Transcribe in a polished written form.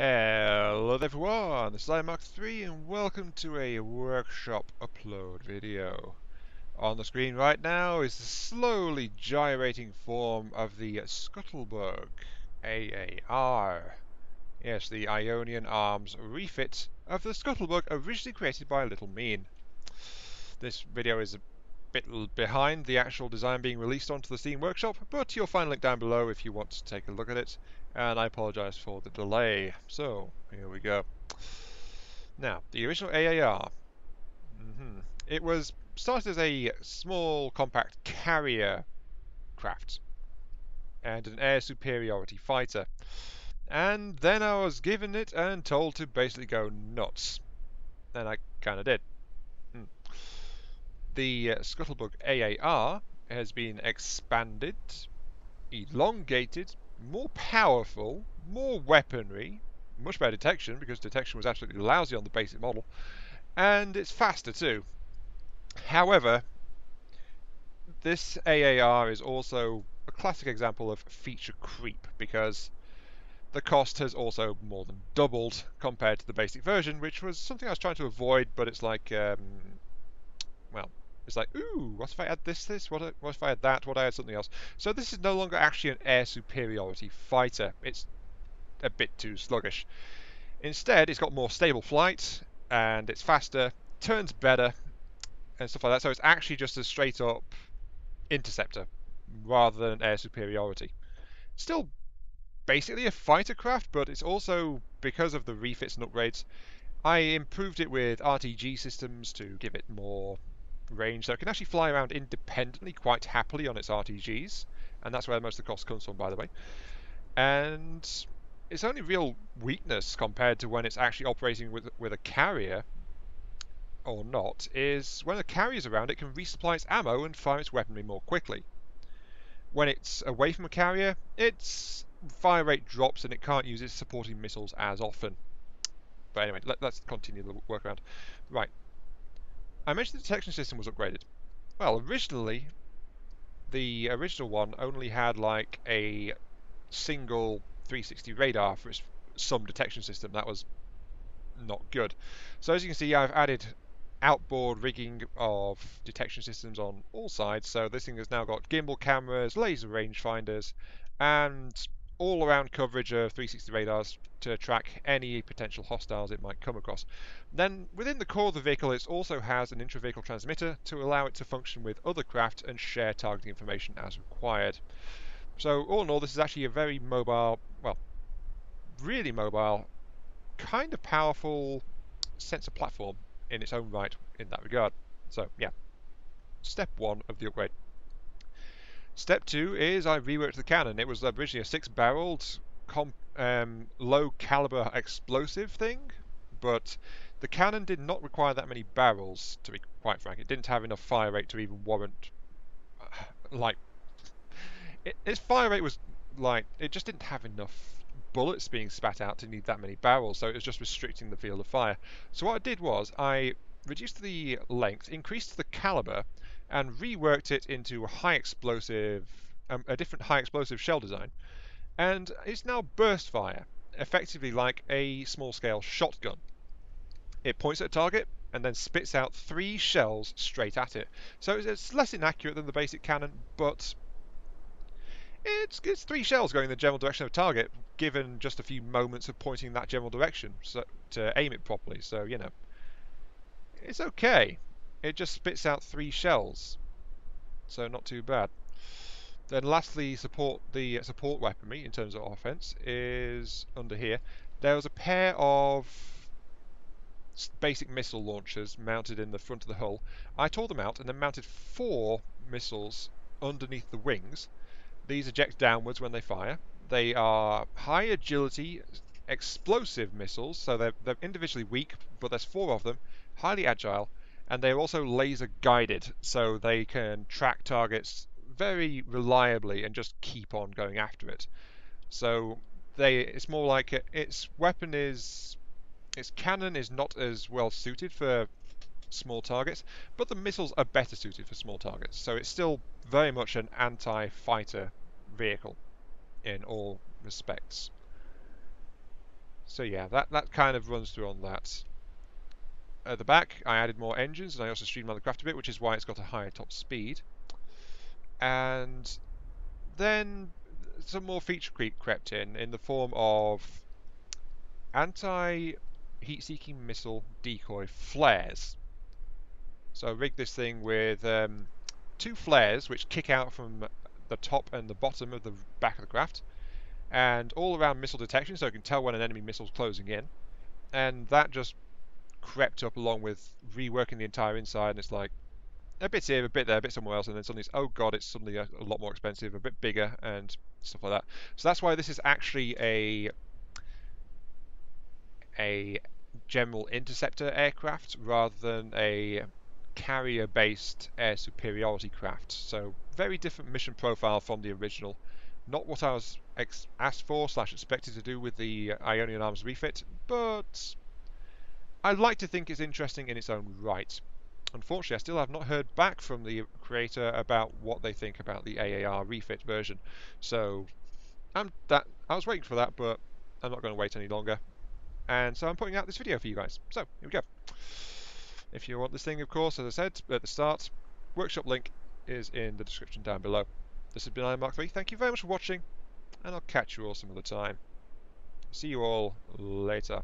Hello everyone, this is iMark3 and welcome to a workshop upload video. On the screen right now is the slowly gyrating form of the ScuttleBug AAR. Yes, the Ionian Arms refit of the ScuttleBug originally created by Little Mean. This video is a bit behind the actual design being released onto the Steam Workshop, but you'll find a link down below if you want to take a look at it, and I apologise for the delay. So, here we go. Now, the original AAR, it was started as a small, compact carrier craft and an air superiority fighter, and then I was given it and told to basically go nuts, and I kind of did. The ScuttleBug AAR has been expanded, elongated, more powerful, more weaponry, much better detection because detection was absolutely lousy on the basic model, and it's faster too. However, this AAR is also a classic example of feature creep because the cost has also more than doubled compared to the basic version, which was something I was trying to avoid, but it's like, well, it's like, ooh, what if I add this? What if I add that? What if I add something else? So this is no longer actually an air superiority fighter. It's a bit too sluggish. Instead, it's got more stable flight, and it's faster, turns better, and stuff like that. So it's actually just a straight up interceptor rather than air superiority. Still basically a fighter craft, but it's also, because of the refits and upgrades, I improved it with RTG systems to give it more range, so it can actually fly around independently quite happily on its RTGs, and that's where most of the cost comes from, by the way. And its only real weakness compared to when it's actually operating with a carrier or not is when a carrier's around, it can resupply its ammo and fire its weaponry more quickly. When it's away from a carrier, its fire rate drops and it can't use its supporting missiles as often. But anyway, let's continue the workaround. Right. I mentioned the detection system was upgraded. Well, originally, the original one only had like a single 360 radar for its some detection system. That was not good. So as you can see, I've added outboard rigging of detection systems on all sides. So this thing has now got gimbal cameras, laser rangefinders, and all-around coverage of 360 radars to track any potential hostiles it might come across. Then within the core of the vehicle, it also has an intra-vehicle transmitter to allow it to function with other craft and share targeting information as required. So all in all, this is actually a very mobile, well, really mobile, kind of powerful sensor platform in its own right in that regard. So yeah, step one of the upgrade. Step two is I reworked the cannon. It was originally a 6-barreled low caliber explosive thing, but the cannon did not require that many barrels, to be quite frank. It didn't have enough fire rate to even warrant, like, its fire rate was like, it just didn't have enough bullets being spat out to need that many barrels, so it was just restricting the field of fire. So what I did was I reduced the length, increased the caliber, and reworked it into a high explosive, a different high explosive shell design, and it's now burst fire, effectively like a small scale shotgun. It points at a target and then spits out 3 shells straight at it. So it's less inaccurate than the basic cannon, but it's 3 shells going in the general direction of a target, given just a few moments of pointing in that general direction so, to aim it properly. So, you know, it's okay. It just spits out 3 shells, so not too bad. Then lastly, the support weaponry in terms of offense is under here. There was a pair of basic missile launchers mounted in the front of the hull. I tore them out and then mounted 4 missiles underneath the wings. These eject downwards when they fire. They are high agility, explosive missiles, so they're individually weak, but there's 4 of them, highly agile, and they're also laser guided, so they can track targets very reliably and just keep on going after it. So it's more like its cannon is not as well suited for small targets, but the missiles are better suited for small targets. So it's still very much an anti-fighter vehicle in all respects. So yeah, that kind of runs through on that. At the back, I added more engines, and I also streamlined the craft a bit, which is why it's got a higher top speed. And then some more feature creep crept in the form of anti-heat-seeking missile decoy flares. So I rigged this thing with 2 flares which kick out from the top and the bottom of the back of the craft, and all around missile detection, so you can tell when an enemy missile's closing in. And that just crept up along with reworking the entire inside, and it's like a bit here, a bit there, a bit somewhere else, and then suddenly it's, oh god, it's suddenly a lot more expensive, a bit bigger, and stuff like that. So that's why this is actually a general interceptor aircraft rather than a carrier-based air superiority craft. So very different mission profile from the original. Not what I was asked for / expected to do with the Ionian Arms refit, but I like to think it's interesting in its own right. Unfortunately, I still have not heard back from the creator about what they think about the AAR refit version. So I was waiting for that, but I'm not going to wait any longer. And so I'm putting out this video for you guys. So here we go. If you want this thing, of course, as I said at the start, workshop link is in the description down below. This has been Iron Mark 3. Thank you very much for watching, and I'll catch you all some other time. See you all later.